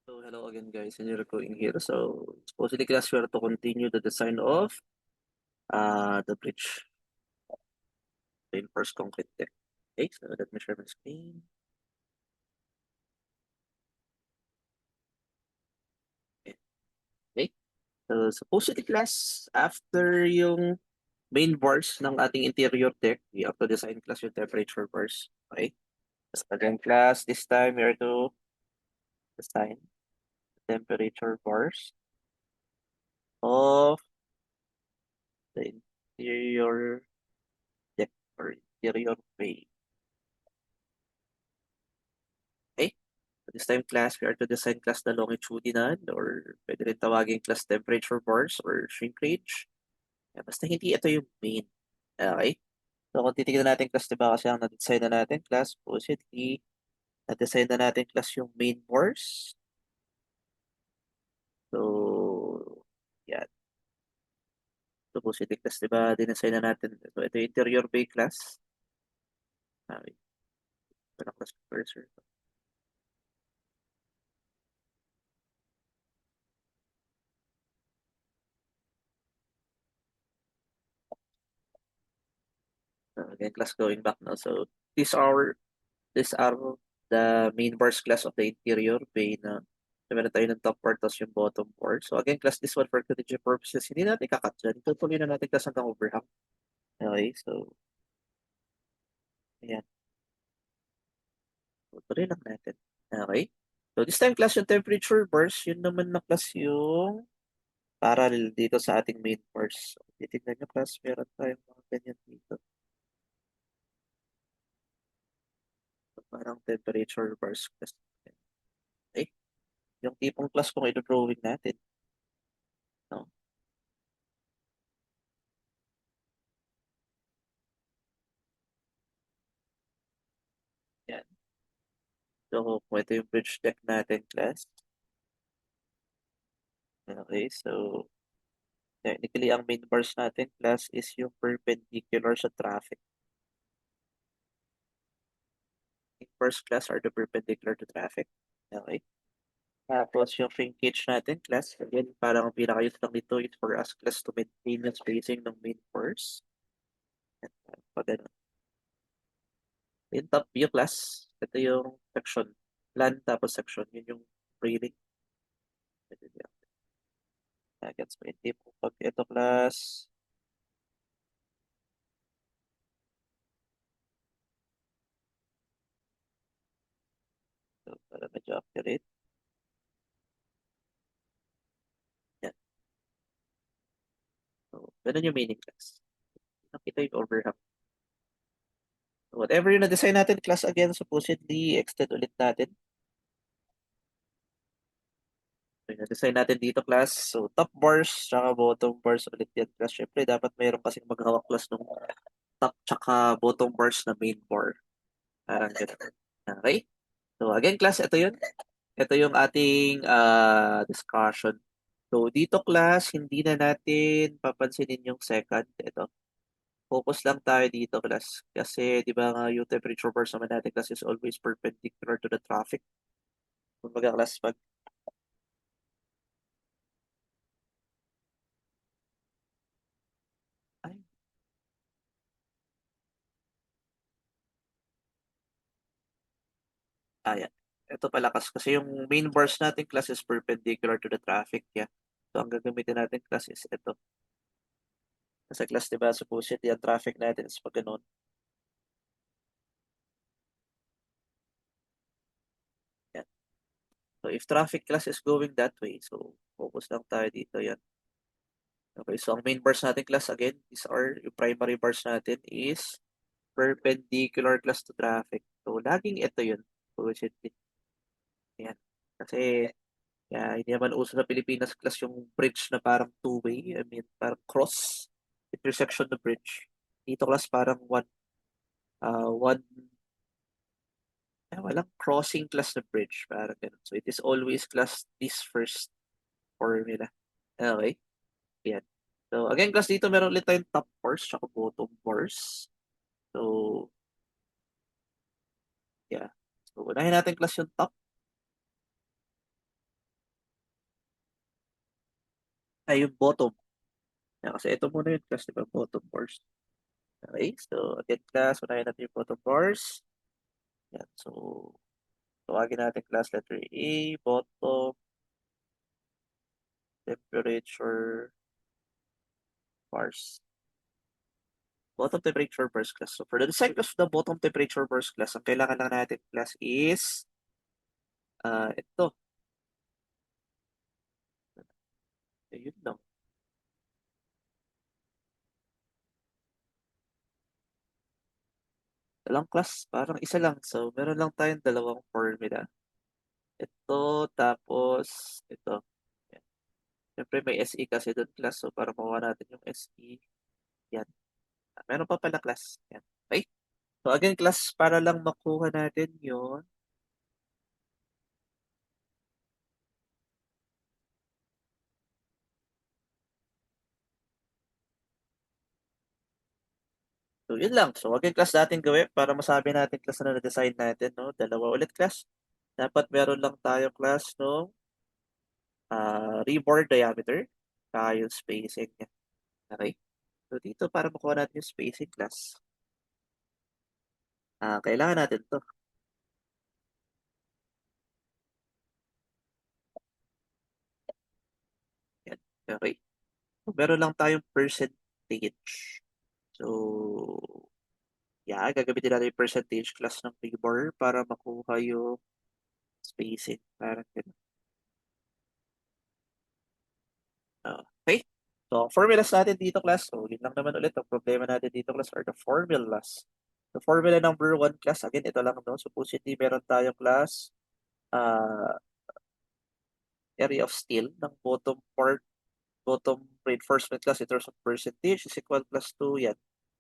So hello again guys, and you're going here. So supposedly class we are to continue the design of the bridge in first concrete deck. Okay, so let me share my screen. Okay. So supposedly class after yung main bars ng ating interior deck, we have to design class yung temperature bars. Okay. So again class, this time we are to design temperature bars of the interior deck or interior bay. Okay. This time class, we are to design class na longitudinal or pwede rin tawagin class temperature bars or shrinkage. Basta hindi ito yung main. Okay? So kung titignan natin class, diba kasi ang na-design na natin class, supposedly, na-design na natin class yung main bars. So, yan. Supposedly class, diba, dinesign na natin. So ito yung interior bay class. Okay. Ito na class cursor. So, again, class going back now. So these are the main bars class of the interior bay na meron tayo ng top part tapos yung bottom part. So again, class this one for contingency purposes, hindi natin kakat dyan. Tutuloy na natin class hanggang overhang. Okay, so ayan. Tutuloy lang natin. Okay. So this time class yung temperature bars, yun naman na class yung parallel dito sa ating main bars. So, titignan nyo class, meron tayong mga ganyan dito. So, parang temperature bars class. Okay. Yung tipong class kung ito-drawing natin. No? Yan. So, kung ito yung bridge deck natin, class. Okay, so technically, ang main bars natin, class, is yung perpendicular sa traffic. Yung first class are the perpendicular to traffic. Okay. Tapos yung shrinkage natin, class, again, parang ang pinaka-use lang dito is for us, class, to maintain yung spacing ng main bars. Pag ano. Yung top view, class, ito yung section. Plan tapos section. Yun yung railing. Gets mo yung tip. Pag ito, class, so, para medyo accurate. Yan. So, ganun yung meaning, class. Nakita yung overhang. Whatever yung na-design natin, class again, supposedly, extend ulit natin. So, yung na-design natin dito, class. So, top bars, tsaka bottom bars ulit yan, class. Siyempre, dapat mayroon kasing maghawak, class, ng top tsaka bottom bars na main bar. Parang ganun. Okay? So, again, class, ito yun. Ito yung ating discussion. So, dito, class, hindi na natin papansinin yung second. Ito. Focus lang tayo dito, class. Kasi, di ba nga, yung temperature bars naman natin, class, is always perpendicular to the traffic. Kumbaga, class, pag ay, ayan. Ito pala, kasi yung main bars natin, class, is perpendicular to the traffic. Yeah. So, ang gagamitin natin, class, is ito. Kasi, class, di ba, supposedly, yung traffic natin is pag ganun. Yan. So, if traffic, class, is going that way, so, focus lang tayo dito. Yan. Okay, so, ang main bars natin, class, again, these are, yung primary bars natin is perpendicular, class, to traffic. So, laging ito yun. Supposedly. Yan. Kasi, yeah, hindi naman uso na Pilipinas class yung bridge na parang two-way. I mean, parang cross intersection na bridge. Dito class parang one, walang crossing class na bridge. Parang ganun. So, it is always class this first formula. Okay? Yan. So, again, class dito meron ulit tayong top bars tsaka bottom bars. So, yeah. So, unahin natin class yung top. ay yung bottom. Yan, kasi ito muna yung class, di ba? Bottom bars. Okay, so again class, unahin natin yung bottom bars. Yan, so tawagin natin class letter A, bottom temperature bars. Bottom temperature bars class. So for the design of the bottom temperature bars class, ang kailangan lang natin class is ito. Ayun lang. Dalang class, parang isa lang. So meron lang tayong dalawang formula. Ito, tapos ito. Yan. Siyempre may SE kasi doon class. So para makuha natin yung SE, yan. Meron pa pala class. Yan. Okay? So again class, para lang makuha natin yun. So yun lang. So again class natin gawin para masabi natin class na na-design natin. No? Dalawa ulit class. Dapat meron lang tayo class no rebore diameter. Kaya yung spacing niya. Okay? So dito para makuha natin yung spacing class. Kailangan natin to. Yan. Okay. So, meron lang tayong percentage. So, yeah, gagamitin natin yung percentage class ng rebore para makuha yung spacing. Parang ganun. Okay. So, formulas natin dito, class. So, yun lang naman ulit. Ang problema natin dito, class, are the formulas. The formula number one, class, again, ito lang, no? Supposedly, meron tayong class, uh, area of steel ng bottom part, bottom reinforcement class in terms of percentage is equal plus 2, yan.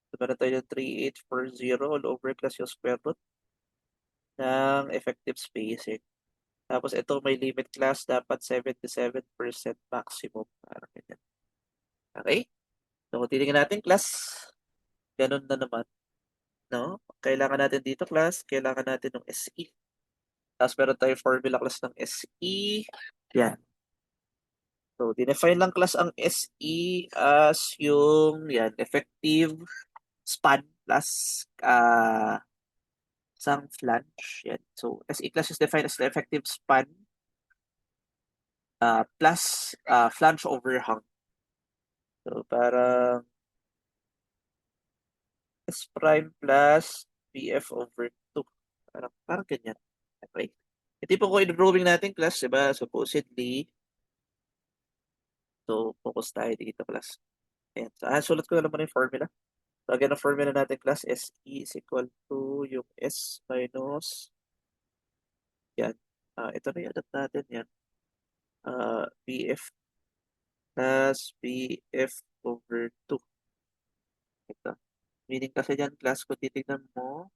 So, meron tayo 3840 all over class yung square root ng effective spacing. Tapos, ito may limit class, dapat 77% maximum. Parang ganyan. Okay? So, kung titingnan natin class, ganun na naman. No? Kailangan natin dito class, kailangan natin ng SE. Tapos meron tayong formula class ng SE. Yan. So, dinefine lang class ang SE as yung yan, effective span plus isang flange. Yan. So, SE class is defined as the effective span plus flange overhang. So, parang S prime plus PF over 2. Parang ganyan. Okay. Ito po kung i-drawing natin class, diba? Supposedly, so focus tayo dito class. Ayan. So, sulat ko na naman yung formula. So, again, ang formula natin class, SE is equal to yung S minus, yan. Ito na yung adat natin, yan. BF plus BF over 2. Ito. Meaning kasi dyan, class, kung titignan mo,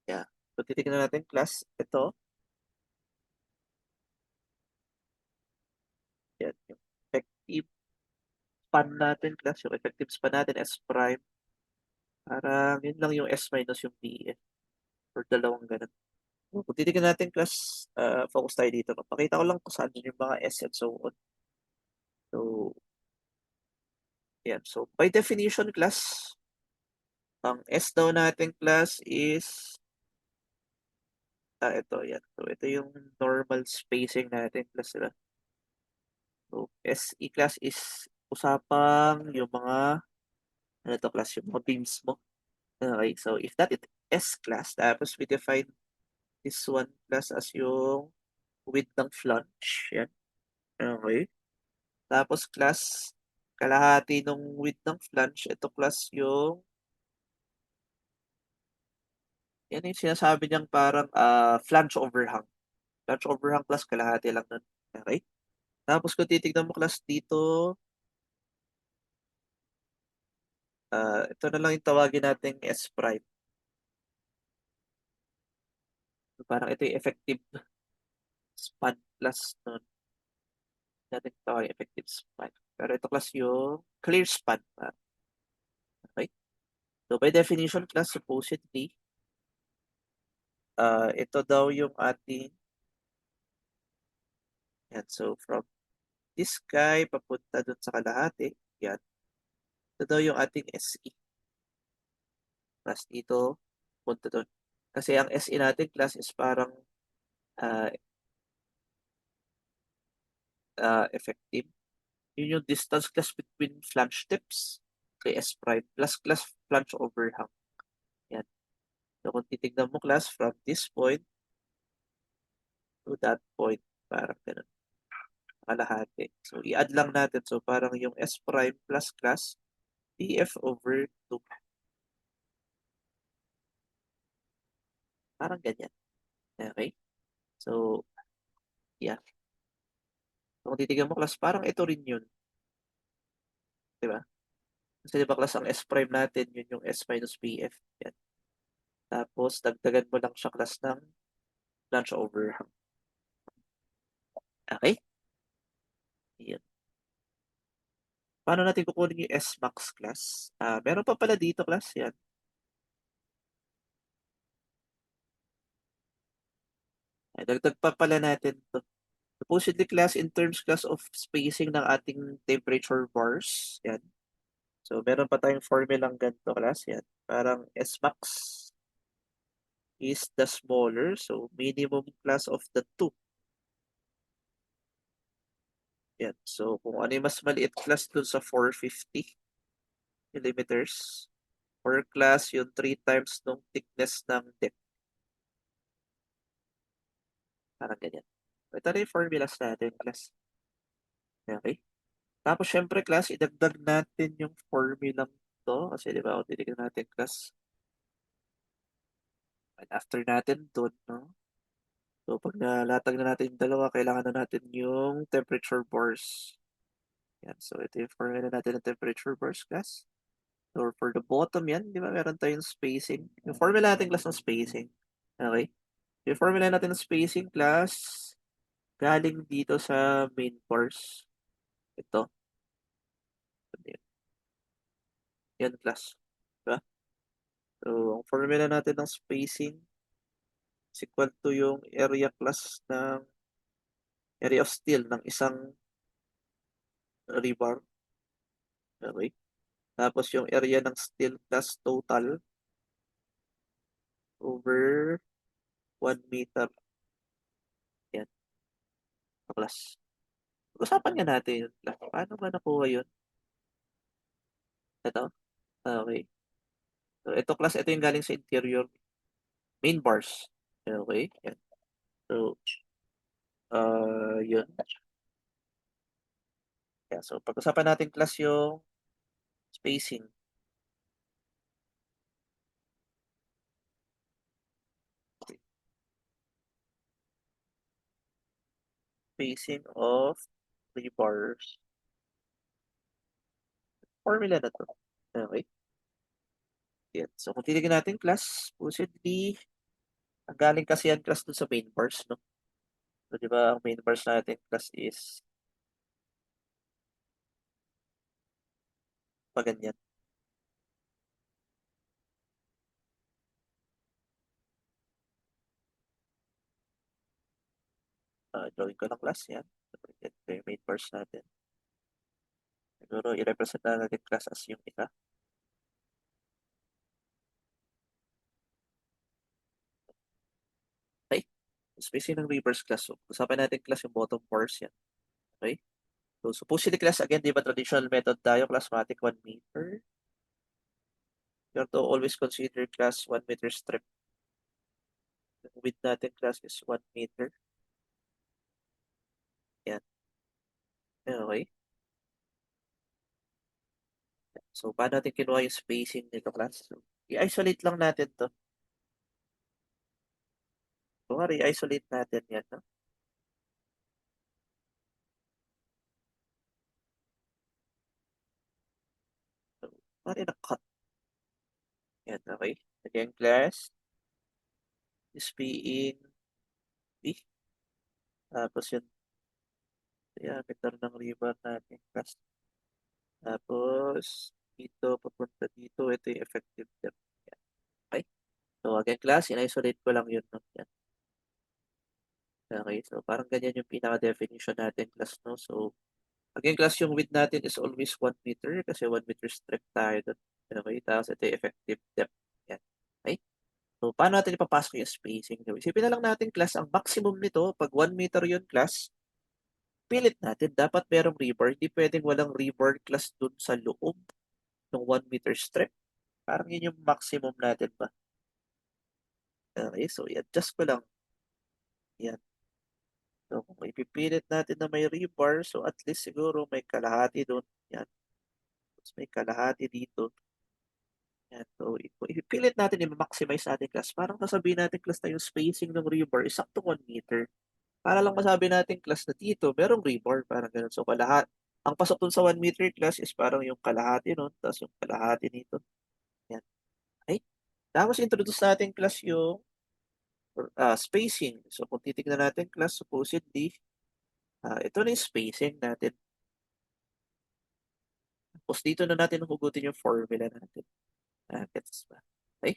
yeah. Kung titignan natin, class, ito, yan. Yung effective span natin, class, yung effective span natin, S prime, parang yun lang yung S minus yung BF. Or dalawang ganun. Kung titignan natin, class, focus tayo dito. Pakita ko lang kung saan yung mga S and so on. So, yan. So, by definition, class, ang S daw natin, class, is, ito, yan. So, ito yung normal spacing natin, class, diba? So, SE class is usapang yung mga, ano to, class, yung mga beams mo. Okay, so, if that is S class, tapos we define this one class as yung width ng flange, yan. Okay. Tapos, class, kalahati ng width ng flange, ito class yung yan yung sinasabi niyang parang flange overhang. Flange overhang class, kalahati lang nun. Okay? Tapos kung titignan mo class dito, ito na lang yung tawagin nating S prime. So, parang ito yung effective span plus nun. Natin tawagin effective span. Pero ito class yung clear span. Okay? So by definition class, supposedly, ito daw yung ating, yan. So from this guy papunta dun sa kalahati. Yan. Ito daw yung ating SE. Plus dito, punta dun. Kasi ang SE natin class is parang uh, effective. Yun yung distance class between flange tips kay S prime plus class flange overhang. Yan. So kung titignan mo class from this point to that point, parang ganun. Kalahati. So i-add lang natin. So parang yung S prime plus class DF over 2. Parang ganyan. Okay? So, yeah. Kung titignan mo class, parang ito rin yun. Di ba? Kasi di ba class, ang S prime natin, yun yung S minus PF. Yan. Tapos, dagdagan mo lang siya class ng flange overhang. Okay? Yan. Paano natin kukunin yung S max class? Meron pa pala dito class. Yan. Ay, dagdag pa pala natin to. Supposedly class in terms class of spacing ng ating temperature bars. Yan. So, meron pa tayong formulang ganito class. Yan. Parang S max is the smaller. So, minimum class of the two. Yan. So, kung ano yung mas maliit class dun sa 450 millimeters, or class yung 3 times nung thickness ng deck. Parang ganyan. Ito na yung formulas natin, class. Okay. Tapos, syempre, class, idagdag natin yung formula to. Kasi, di ba, kung titignan natin, class, and after natin dun, no? So, pag nalatag na natin yung dalawa, kailangan na natin yung temperature bars. Yan. So, ito yung formula natin ng temperature bars, class. Or for the bottom yan, di ba meron tayong spacing. Yung formula natin class ng spacing. Okay? Yung formula natin ng spacing class, galing dito sa main course. Ito. Yan class. Diba? So, ang formula natin ng spacing is equal to yung area class ng area of steel ng isang rebar. Okay? Tapos yung area ng steel class total over 1 meter. Yan. Class. Usapan nga natin yun. Paano ba nakuha yun? Ito. Okay. So, ito class, ito yung galing sa interior main bars. Okay. Yan. So, yun. Yeah, so, pag-usapan natin class yung spacing. Spacing of three bars. Formula na to. Okay. Yan. So, kung titignan natin class, supposedly, ang galing kasi yan class dun sa main bars, no? So, di ba, ang main bars natin class is pa ganyan. Drawing ko ng class yan. Ito yung main bars natin. Siguro, i-represent na natin class as yung isa. Okay? Spacing ng reverse class. So, usapan natin class yung bottom bars yan. Okay? So, supposedly class, again, di ba traditional method tayo, classmatic 1 meter. You have to always consider class 1 meter strip. The width natin class is 1 meter. Yan. Okay. So, paano natin kinuha yung spacing nito class? So, i-isolate lang natin to. So, i-isolate natin yan. No? So, na-cut. Yan, okay. Again, class is being B. Tapos yun, diameter ng ribbon natin class. Tapos, dito, papunta dito, ito yung effective depth. Yan. Okay. So, again, class, in-isolate ko lang yun. No? Yan. Okay, so parang ganyan yung pinaka-definition natin, class, no? So, Again, class, yung width natin is always 1 meter kasi 1 meter strip tayo doon. Okay, tapos ito yung effective depth. Yan. Okay? So, paano natin ipapasok yung spacing? So, isipin na lang natin, class, ang maximum nito, pag 1 meter yun, class, pilit natin. Dapat merong rebar. Hindi pwedeng walang rebar, class, dun sa loob ng 1 meter strip. Parang yun yung maximum natin ba? Okay, so i-adjust ko lang. Yan. So, kung ipipilit natin na may rebar, so at least siguro may kalahati doon. Yan. Tapos may kalahati dito. Yan. So, ipipilit natin i-maximize natin, class. Parang sasabihin natin, class, na yung spacing ng rebar is sakto 1 meter. Para lang masabi natin, class, na dito, merong rebar. Parang ganun. So, ang pasok dun sa 1 meter, class, is parang yung kalahati nun, tapos yung kalahati nito. Yan. Okay? Tapos, introduce natin, class, yung spacing. So, kung titignan natin, class, supposedly, ito na yung spacing natin. Tapos, dito na natin hugutin yung formula natin. Gets ba? Okay?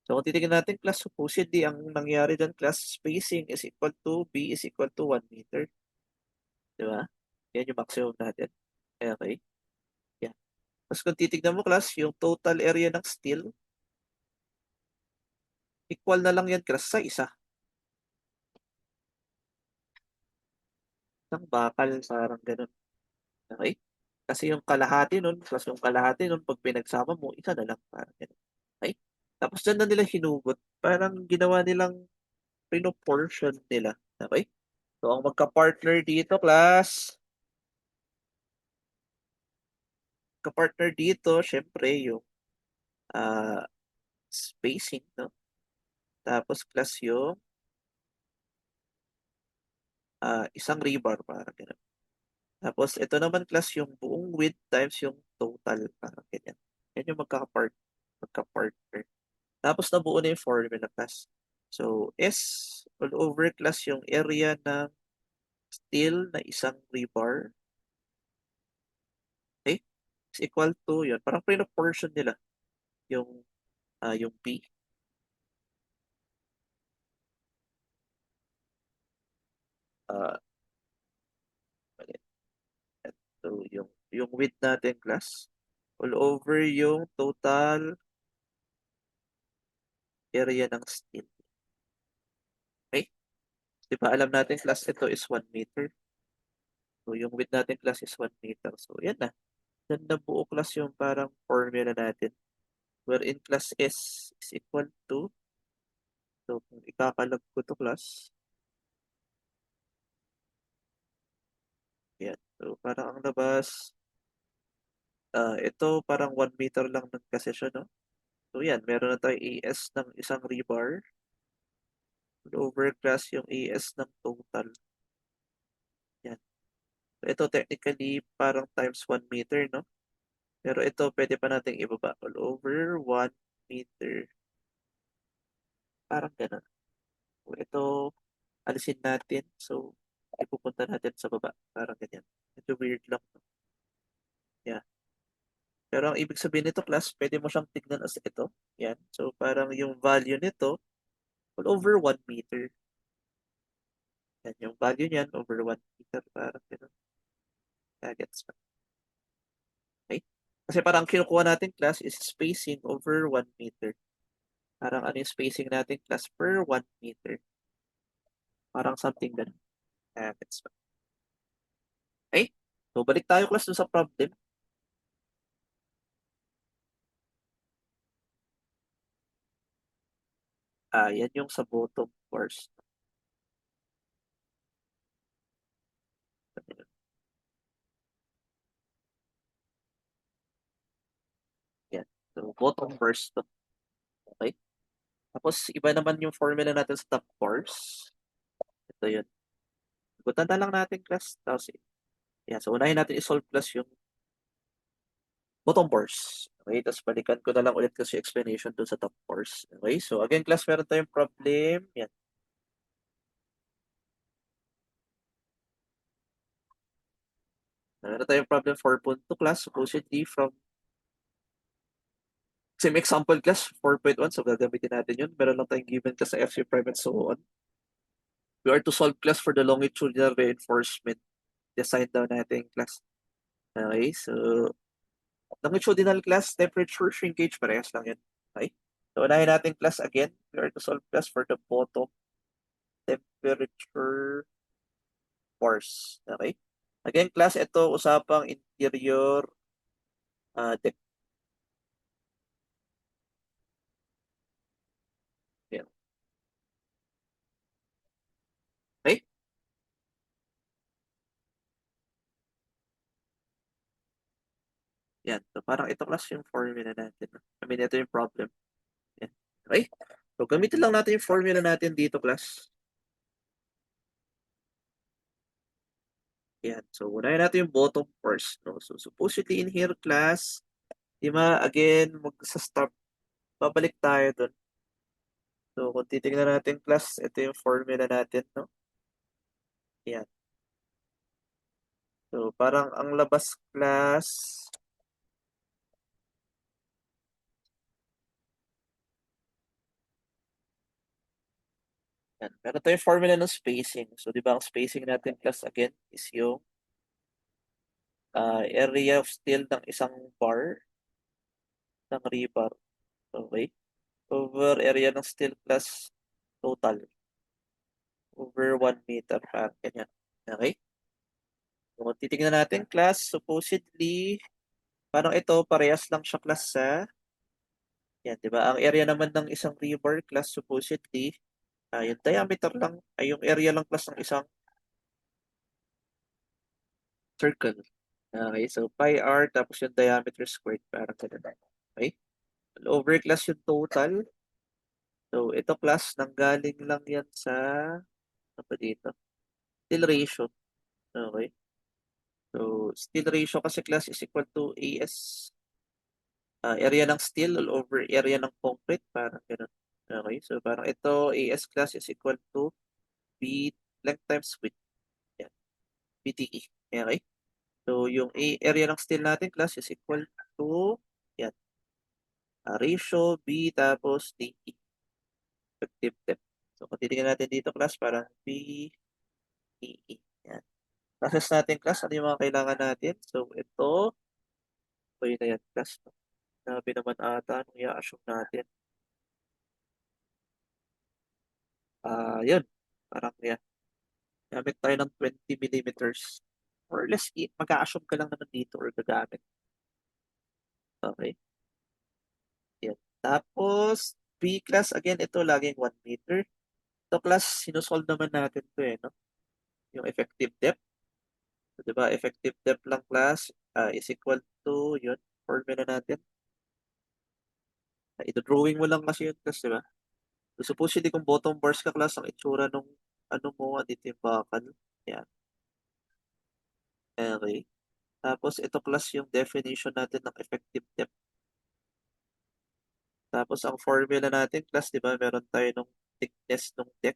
So, kung titignan natin, class, supposedly, ang nangyari dyan, class, spacing is equal to B is equal to 1 meter. Di ba? Yan yung maximum natin. Okay? Yan. Tapos, kung titignan mo, class, yung total area ng steel, equal na lang yan, class, sa isa. Isang bakal, parang ganun. Okay? Kasi yung kalahati nun, plus yung kalahati nun, pag pinagsama mo, isa na lang. Parang ganun. Okay? Tapos dyan na nila hinugot. Parang ginawa nilang pinoportion nila. Okay? So, ang magka-partner dito, class, ka-partner dito, syempre, yung ah, spacing, no? Tapos, class, yung isang rebar, parang ganun. Tapos, ito naman, class, yung buong width times yung total, parang ganyan. Yan yung magka-partner. Tapos, nabuo na yung formula, class. So, S all over, class, yung area ng steel na isang rebar. Okay? Is equal to yun. Parang pinoportion nila yung yung P. Uh, so, yung width natin, class, all over yung total area ng steel. Okay? Di ba alam natin, class, ito is 1 meter. So, yung width natin, class, is 1 meter. So, yan na. Yan na buo, class, yung parang formula natin. Wherein class S is equal to, so, kung ikakalab ko to, class, yan. So, parang ang labas, ito parang 1 meter lang ng kasi siya, no? So, yan. Meron na tayo AS ng isang rebar. Over class yung AS ng total. Yan. So, ito technically parang times 1 meter, no? Pero ito pwede pa nating ibaba. All over 1 meter. Parang ganun. So, ito alisin natin. So, ipupunta natin sa baba. Parang ganyan. Ito weird lang. Yeah. Pero ang ibig sabihin nito, class, pwede mo siyang tignan as ito. Yan. So, parang yung value nito, all over 1 meter. Yan. Yung value niyan, over 1 meter. Parang ganun. Gets ba? Okay? Kasi parang kinukuha natin, class, is spacing over 1 meter. Parang ano yung spacing natin, class, per 1 meter. Parang something ganun. Gets ba? Okay? So, balik tayo, class, dun sa problem. Yan yung sa bottom bars. Yan. So, bottom bars to. Okay? Tapos, iba naman yung formula natin sa top bars. Ito yun. Igutan na lang natin, class. Tapos, yan. So, unahin natin i-solve, class, yung bottom bars. Okay? Tapos, balikan ko na lang ulit kasi explanation dun sa top bars. Okay? So, again, class, meron tayong problem. Yan. Meron tayong problem 4.2, class. Supposedly from same example, class 4.1. So, gagamitin natin yun. Meron lang tayong given class sa FC prime and so on. We are to solve, class, for the longitudinal reinforcement. Design daw natin, class. Okay, so longitudinal class, temperature, shrinkage, parehas lang yun. Okay? So, unahin natin class again. We are to solve class for the bottom temperature force. Okay? Again, class, ito usapang interior deck. Yan. Okay? Yan. So, parang ito class yung formula natin. I mean, ito yung problem. Yan. Okay? So, gamitin lang natin yung formula natin dito, class. Yan. So, unahin natin yung bottom first. No? So, supposedly in here, class, di ba, again, magsa-stop. Babalik tayo dun. So, kung titignan natin, class, ito yung formula natin, no? Yan. So, parang ang labas, class, yan. Meron tayong formula ng spacing. So, di ba, ang spacing natin, class, again, is yung area of steel ng isang bar ng rebar. Okay? Over area ng steel, class, total. Over 1 meter. Ganyan. Okay? So, kung titignan natin, class, supposedly, parang ito, parehas lang siya, class, sa yan, di ba? Ang area naman ng isang rebar, class, supposedly, yung diameter lang, ay yung area lang class ng isang circle. Okay, so pi r tapos yung diameter squared, parang ganun. Okay? Over class yung total. So, ito class, nanggaling lang yan sa, ano pa dito? Steel ratio. Okay? So, steel ratio kasi class is equal to AS, area ng steel all over area ng concrete, parang ganun. Okay, so parang ito, AS class is equal to B length times width. Yan, BTE. Okay? So, yung area ng steel natin, class, is equal to, yan, ratio B tapos DE, effective depth. So, kung titignan natin dito, class, parang B, DE. Yan. Process natin, class, ano yung mga kailangan natin? So, ito, yun na yan, class. Sabi naman ata, nung i-assume natin. Yun. Parang, yan. Gamit tayo ng 20 millimeters. Or less, mag-a-assume ka lang naman dito or gagamit. Okay. Yan. Tapos, B class, again, ito laging 1 meter. Ito class, sinusolve naman natin to no? Yung effective depth. So, di ba, effective depth lang class is equal to, yun, formula natin. Ito, drawing mo lang kasi yun class, di ba? So, supposedly kung bottom bars ka class, ang itsura nung, ano mo, dito yung bakal. Yan. Okay. Tapos, ito class yung definition natin ng effective depth. Tapos, ang formula natin class, di ba, meron tayo nung thickness ng deck.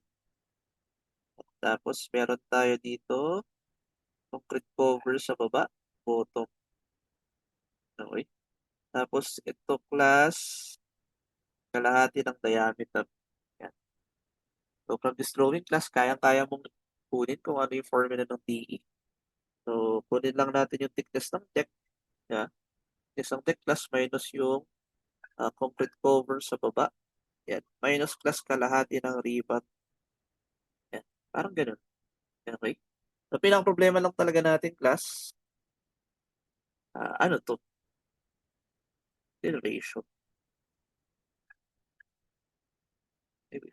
Tapos, meron tayo dito, concrete cover sa baba, bottom. Okay. Tapos ito class, kalahati ng diameter. Yan. So from this drawing class, kayang-kaya mong kunin kung ano yung formula ng DE. So kunin lang natin yung thickness ng deck. Yan. Thickness ng deck class minus yung concrete cover sa baba. Yan. Minus class kalahati ng rebar. Yan. Parang ganun. Okay. So pinang problema lang talaga natin class, ano to? Yung ratio. Maybe.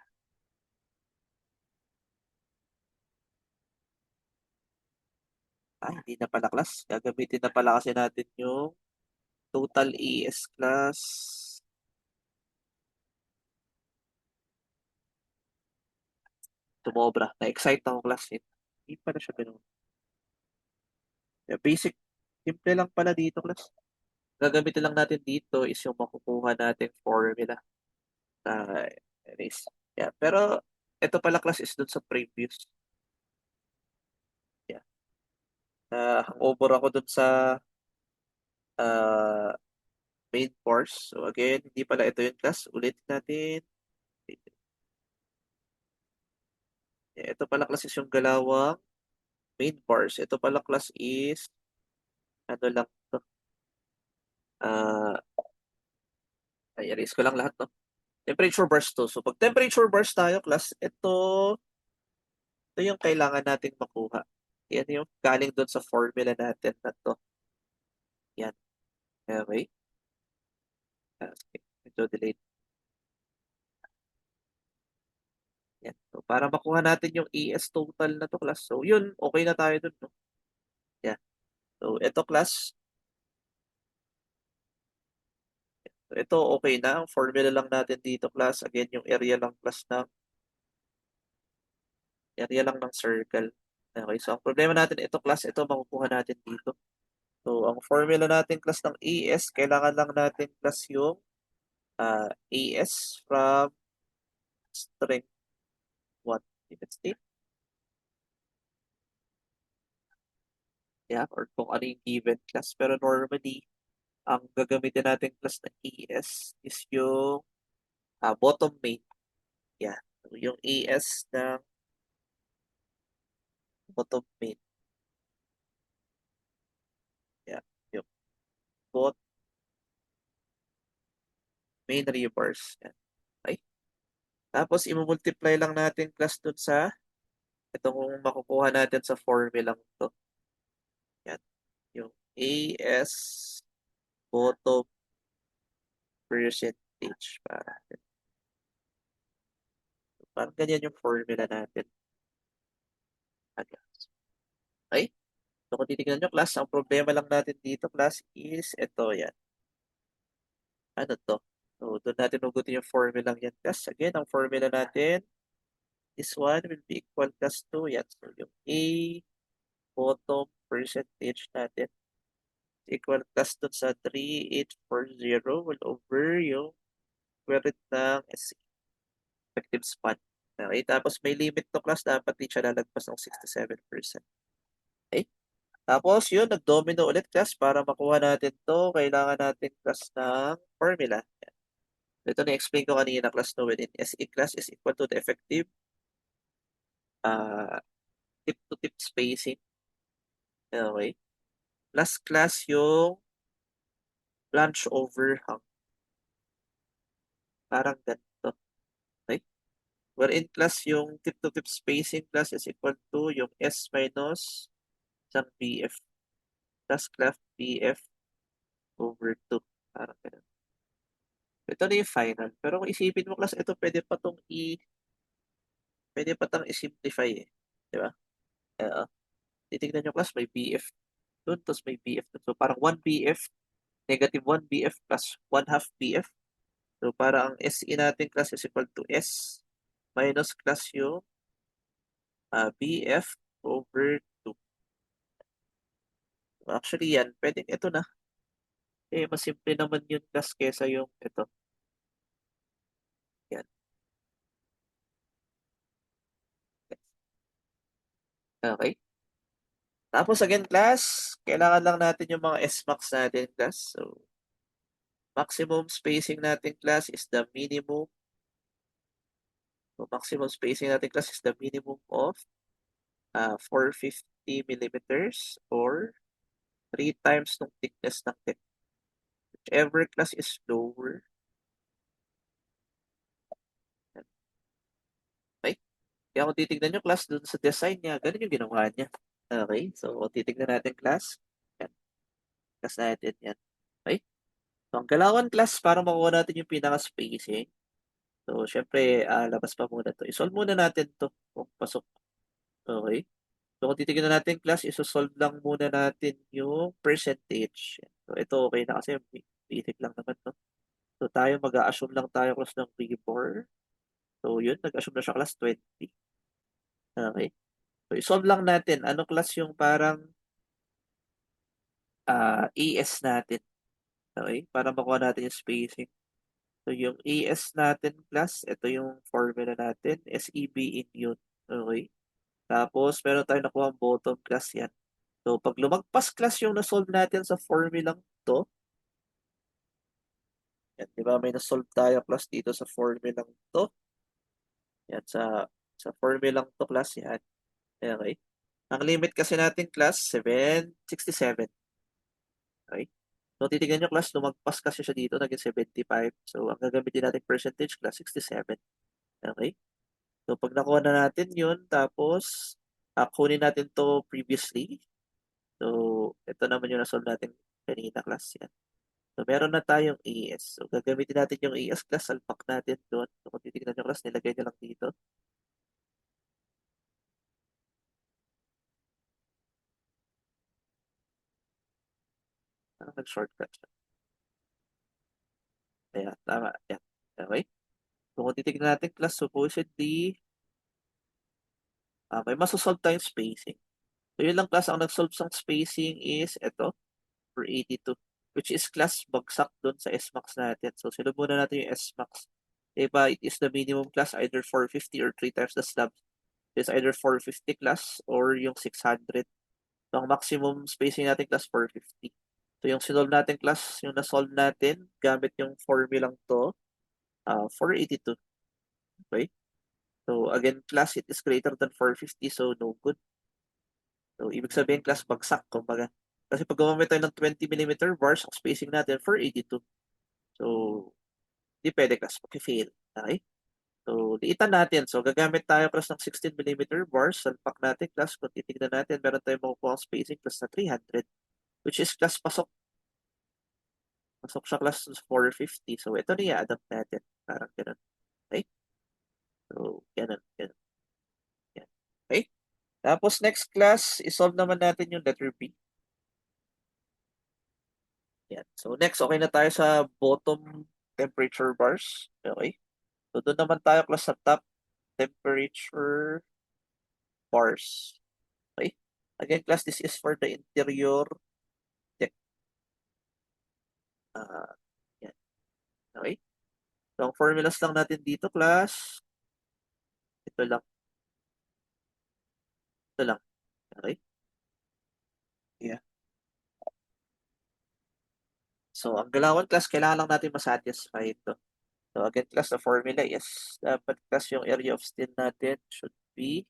Hindi na pala class. Gagamitin na pala kasi natin yung total ES class. Sumobra. Na-excite ako class. Hindi pala siya ganun. Basic. Simple lang pala dito class. Gagamitin lang natin dito is yung makukuha natin formula. Uh, Anyways. Yeah. Pero ito pala class is dun sa previous. Yeah. Hangover ako dun sa uh, main course. So again, hindi pala ito yung class. Ulitin natin. Ito pala class is yung galawang main bars. Ito pala class is Ano lang to. Ah, ay, erase ko lang lahat, no? Temperature burst to. So, pag temperature burst tayo, class, ito yung kailangan nating makuha. Yan yung galing doon sa formula natin na to. Yan. Okay. Okay. Ito, delete. Yan. So, para makuha natin yung ES total na to, class. So, yun, okay na tayo dun, no? Yan. So, ito, class. So, ito, okay na. Ang formula lang natin dito, class. Again, yung area lang ng circle. Okay. So, ang problema natin, ito, class, ito, makukuha natin dito. So, ang formula natin, class, ng ES, kailangan lang natin, class, yung AS from string 1 limit state. Yeah, or kung ano yung given class. Pero normally, ang gagamitin natin class na AS is yung bottom main. Yeah. So, yung AS ng bottom main. Yeah. Yung bot main reverse. Yan. Okay. Tapos, i-multiply lang natin class dun sa itong makukuha natin sa formula to. Yan. Yung AS bottom percentage. Parang ganyan yung formula natin. Okay? So kung titignan nyo, class, ang problema lang natin dito, class, is ito, yan. Ano to? So doon natin ugutin yung formula yan, class. Again, ang formula natin, this one will be equal class to, yan. So yung A bottom percentage natin equal class dun sa 3840 will over yung square root ng effective span. Okay, tapos may limit to class, dapat di siya lalagpas ng 67%. Okay? Tapos yun, nag-domino ulit class para makuha natin to. Kailangan natin class ng formula. Ito na-explain ko kanina class no within SE class is equal to the effective uh, tip-to-tip spacing. Okay. Plus class yung branch overhang. Parang ganito. Okay. Wherein class yung tip-to-tip spacing class is equal to yung S minus isang BF plus class BF over 2. Parang ganun. Ito na yung final. Pero kung isipin mo class, ito pwede pa tang i-simplify eh. Di ba? Uh, titignan nyo class, may BF dun, tapos may BF dun. So parang 1 BF, negative 1 BF plus 1 half BF. So parang ang SE natin class is equal to S minus class yung BF over 2. So, actually yan, pwedeng ito na. Eh, mas simple naman yun class kesa yung ito. Yan. Okay. Tapos again class, kailangan lang natin yung mga S-max natin class. So, maximum spacing natin class is the minimum. So, maximum spacing natin class is the minimum of 450 millimeters or 3 times ng thickness ng tip. Whichever class is lower. Okay? Kaya kung titignan nyo class dun sa design niya, ganun yung ginawa niya. Okay? So, kung titignan natin class, yan. Class natin yan. Okay? So, ang kailangan class para makuha natin yung pinaka-spacing. So, syempre, labas pa muna to. I-solve muna natin to kung pasok. Okay? So, kung titignan natin class, isosolve lang muna natin yung percentage. So, ito okay na kasi basic lang naman to. So, tayo mag-a-assume lang tayo class ng V4. So, yun, nag-assume na siya class 20. Okay? So, isolve lang natin. Ano class yung parang AS natin? Okay? Para makuha natin yung spacing. So, yung AS natin class, ito yung formula natin. SEB in yun. Okay? Tapos, meron tayong nakuha bottom class yan. So, pag lumagpas class yung na-solve natin sa formulang to, yan, di ba? May na-solve tayo class dito sa formulang to. Yan, sa formulang to class yan. Okay. Ang limit kasi natin class, 767. Okay? So, titignan nyo class, lumagpas kasi siya dito, naging 75. So, ang gagamitin natin percentage class, 67. Okay? So, pag nakuha na natin yun, tapos, kunin natin to previously. So, ito naman yung nasolve natin kanina class yan. So, meron na tayong AS. So, gagamitin natin yung AS class, salpak natin doon. So, kung titignan yung class, nilagay nyo lang dito. Nag-shortcut siya. Ayan, tama. Ayan. Okay? So, kung titignan natin class, supposedly, may masosolve tayong spacing. So, yun lang class, ang nag-solve sa spacing is ito, for 82, which is class bagsak doon sa SMAX natin. So, sunod muna natin yung SMAX. Diba, it is the minimum class, either 450 or 3 times the slab. It's either 450 class or yung 600. So, ang maximum spacing natin class 450. So, yung sinolve natin class, yung nasolve natin, gamit yung formulang to, 482. Okay? So, again, class, it is greater than 450, so no good. So, ibig sabihin, class, bagsak, kumbaga. Kasi pag gumamit tayo ng 20 mm bars, ang spacing natin, 482. So, di pwede, class, mag-fail. Okay? So, liitan natin. So, gagamit tayo class ng 16 mm bars. Salpak natin, class, kung titignan natin, meron tayong makukuha ang spacing class na 300, which is class, pasok. Pasok siya class 450. So, ito na i-adapt natin. Parang ganun. Okay? So, ganun, ganun. Yan. Okay? Tapos, next class, isolve naman natin yung letter B. Yan. So, next, okay na tayo sa bottom temperature bars. Okay? So, doon naman tayo class sa top temperature bars. Okay? Again, class, this is for the interior deck. Uh, yan. Okay? So, ang formulas lang natin dito, class, ito lang. Ito lang. Okay? Yeah. So, ang galawan class, kailangan lang natin masatisfy ito. So, again, class, the formula is dapat class yung area of steel natin should be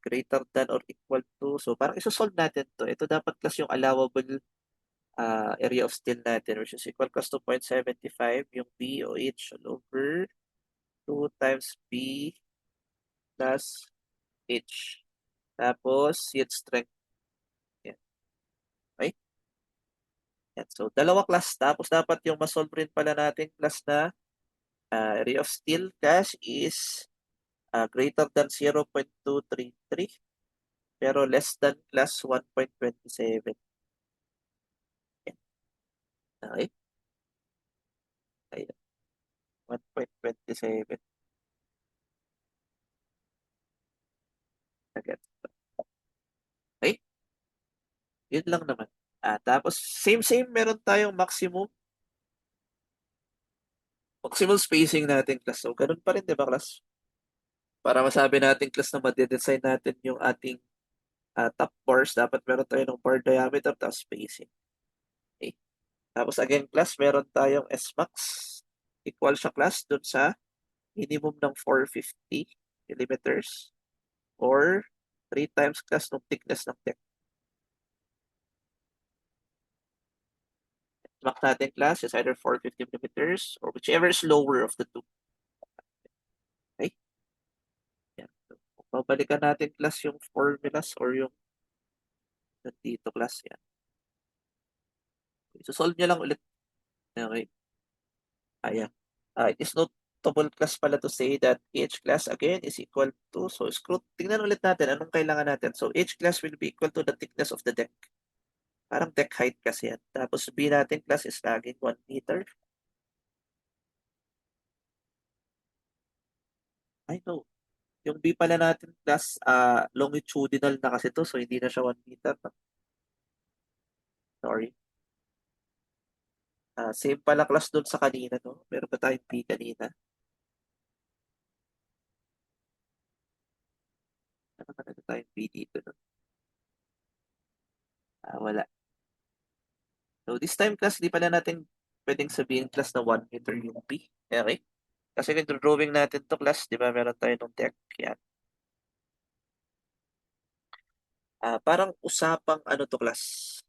greater than or equal to. So, parang isosolve natin to. Ito dapat class yung allowable area of steel natin, which is equal class to 0.75. Yung B o H all over 2 times B plus H. Tapos, yield strength. Yan. Okay? Yan. So, dalawa class. Tapos, dapat yung masolve rin pala natin class na area of steel cash is greater than 0.233 pero less than class 1.27. Okay? Ayun. 1.27 agad. Okay? Yun lang naman. Tapos, same, meron tayong maximum spacing natin class. So, ganun pa rin, di ba, class? Para masabi natin class na ma-design natin yung ating top bars, dapat meron tayo ng bar diameter tapos spacing. Okay? Tapos again, class, meron tayong SMAX. Equal siya class dun sa minimum ng 450 millimeters or 3 times class ng thickness ng deck. SMAX natin class is either 450 millimeters or whichever is lower of the two. Okay? Yan. So, babalikan natin class yung formulas or yung dito class yan. So, solve nyo lang ulit. Okay. Ayan. It is notable class pala to say that H class again is equal to, so tingnan ulit natin anong kailangan natin. So H class will be equal to the thickness of the deck. Parang deck height kasi yan. Tapos B natin class is laging 1 meter. I know. Yung B pala natin class, longitudinal na kasi to, so hindi na siya 1 meter. Sorry. Same pala class doon sa kanina, no? Meron pa tayong B kanina. Ano ka na tayong B dito, no? Wala. So this time class, di pala natin pwedeng sabihin class na 1 meter yung B. Okay? Kasi nag-drawing natin to class, di ba? Meron tayo ng deck. Yan. Parang usapang ano to class.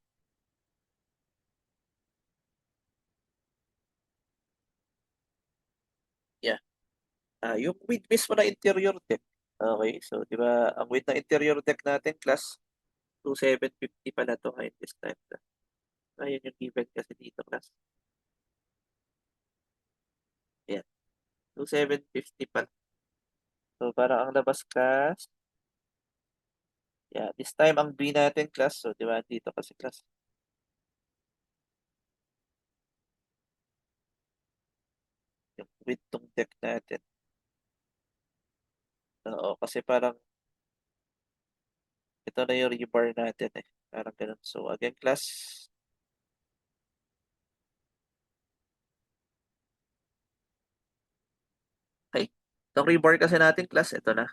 Yung width mismo na interior deck. Okay, so di ba, ang width na interior deck natin, class 2750 pala to ngayon this time. Ayun yung given kasi dito, class. Ayan, 2750 pala. So, parang ang labas, class. Yeah, this time, ang B natin, class. So, di ba, dito kasi, class. Yung width tong deck natin. Oo, kasi parang ito na yung rebar natin eh. Parang ganun. So, again, class. Okay. Itong rebar kasi natin, class, ito na.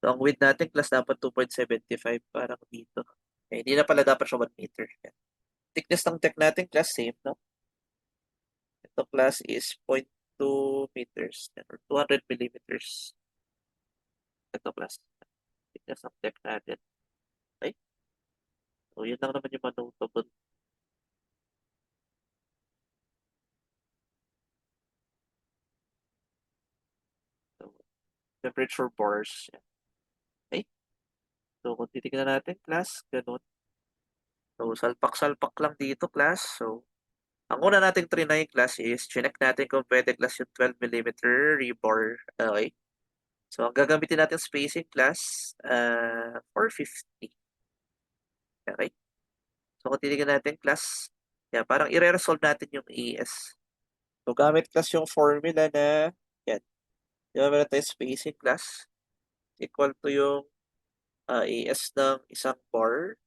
So, ang width natin, class, dapat 2.75. Parang dito. Eh, hindi na pala dapat siya 1 meter. Yan. Thickness ng deck natin, class, same, no? Ito, class, is 0.2 meters. Yan, or 200 millimeters. Ito, class. Thickness ng deck natin. Okay. So, yun lang naman yung manotable. So, temperature bars. Yan. Okay. So, kung titignan natin, class, ganun. So, salpak-salpak lang dito, class. So, ang una nating trinay, class, is chinek natin kung pwede, class, yung 12 millimeter rebar. Okay. So, ang gagamitin natin spacing, class, 450. Okay. So, kung titignan natin, class, yan, parang i-resolve natin yung ES. So, gamit, class, yung formula na, yan, di ba meron tayong spacing, class, equal to yung ES ng isang bar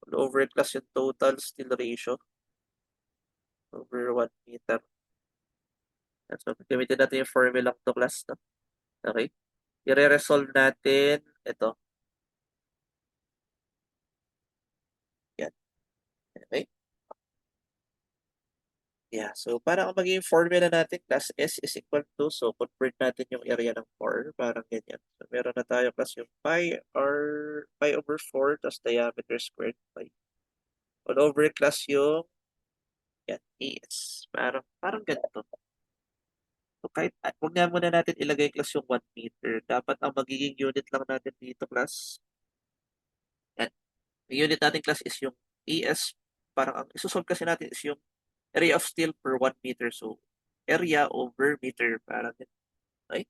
over, class, yung total steel ratio over 1 meter. So, gamitin natin yung formula to, class, no? Okay. I-resolve natin ito. Yan. Okay. Yeah. So, para ang magiging formula natin, class S is equal to, so convert natin yung area ng 4, parang ganyan. So, meron na tayo, class, yung pi over 4, tas diameter squared pi. All over, class, yung yan, ES. Parang ganito. So, kahit, huwag nga muna natin ilagay, class, yung 1 meter. Dapat ang magiging unit lang natin dito, class. Yan. Ang unit natin, class, is yung ES. Parang ang isusolve kasi natin is yung area of steel per 1 meter. So, area over meter. Parang yun. Okay?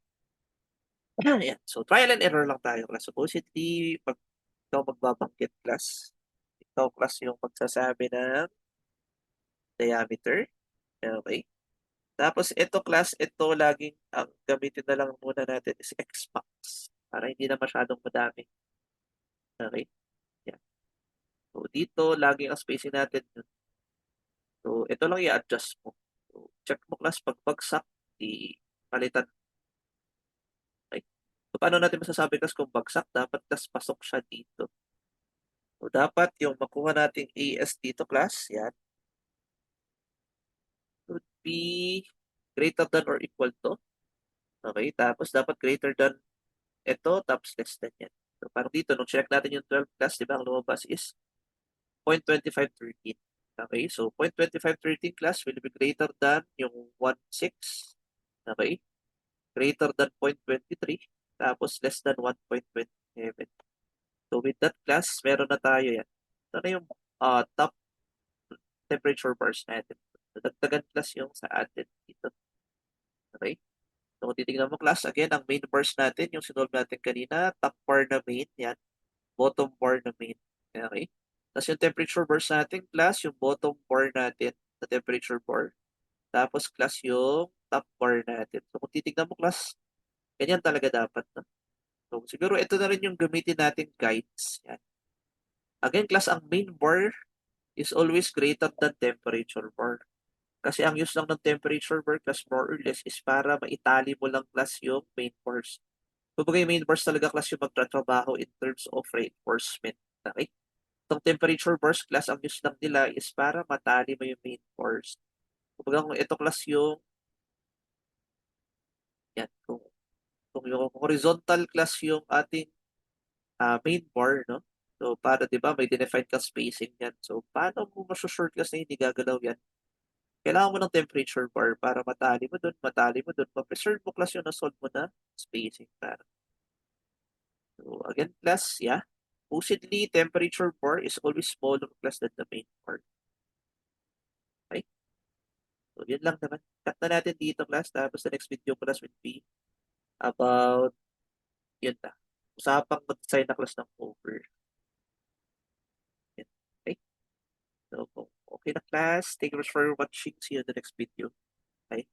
Ayan. So, trial and error lang tayo, class. Supposedly, pag ikaw magbabanggit, class, ikaw, class, yung magsasabi ng diameter. Okay? Tapos, ito, class, ito laging ang gamitin na lang muna natin is X-max. Para hindi na masyadong madami. Okay? Yan. So, dito, laging ang spacing natin. So, ito lang i-adjust mo. So, check mo, class, pag bagsak, palitan. Okay? So, paano natin masasabi, class, kung bagsak? Dapat, class, pasok siya dito. So, dapat yung makuha nating AS dito, class, yan, would be greater than or equal to. Okay? Tapos, dapat greater than ito, tapos less than yan. So, parang dito, nung check natin yung 12 class, di ba, ang lumabas is 0.2513. Okay? So, 0.2513 class will be greater than yung 1.6. Okay? Greater than 0.23. Tapos, less than 1.27. So, with that class, meron na tayo yan. Ito na yung top temperature bars natin. So, dagdagan class yung sa atin dito. Okay? So, kung titignan mo, class, again, ang main bars natin, yung sinolve natin kanina, top bar na main, yan. Bottom bar na main. Okay? Tapos yung temperature bars natin, class, yung bottom bar natin, na temperature bar. Tapos, class, yung top bar natin. So, kung titignan mo, class, ganyan talaga dapat. No? So, siguro ito na rin yung gamitin natin guides. Yan. Again, class, ang main bar is always greater than temperature bar. Kasi ang use lang ng temperature bar, class, more or less, is para maitali mo lang, class, yung main bars. Kumbaga yung main bars talaga, class, yung magtatrabaho in terms of reinforcement. Okay? Itong temperature bars, class, ang use lang nila is para matali mo yung main bars. Kumbaga kung ito, class, yung yan, kung yung horizontal, class, yung ating main bar, no? So, para, di ba, may defined ka spacing yan. So, paano mo masusure, class, na hindi gagalaw yan? Kailangan mo ng temperature bar para matali mo doon, ma-preserve mo class yung na-solve mo na spacing. Para. So, again, class, yeah. Supposedly, temperature bar is always smaller class than the main bar. Okay? So, yun lang naman. Cut na natin dito, class. Tapos, the next video class will be about, yun na. Usapang mag-design na class ng over. Yan. Okay? So, kung okay na class, thank you for watching. See you in the next video. Bye.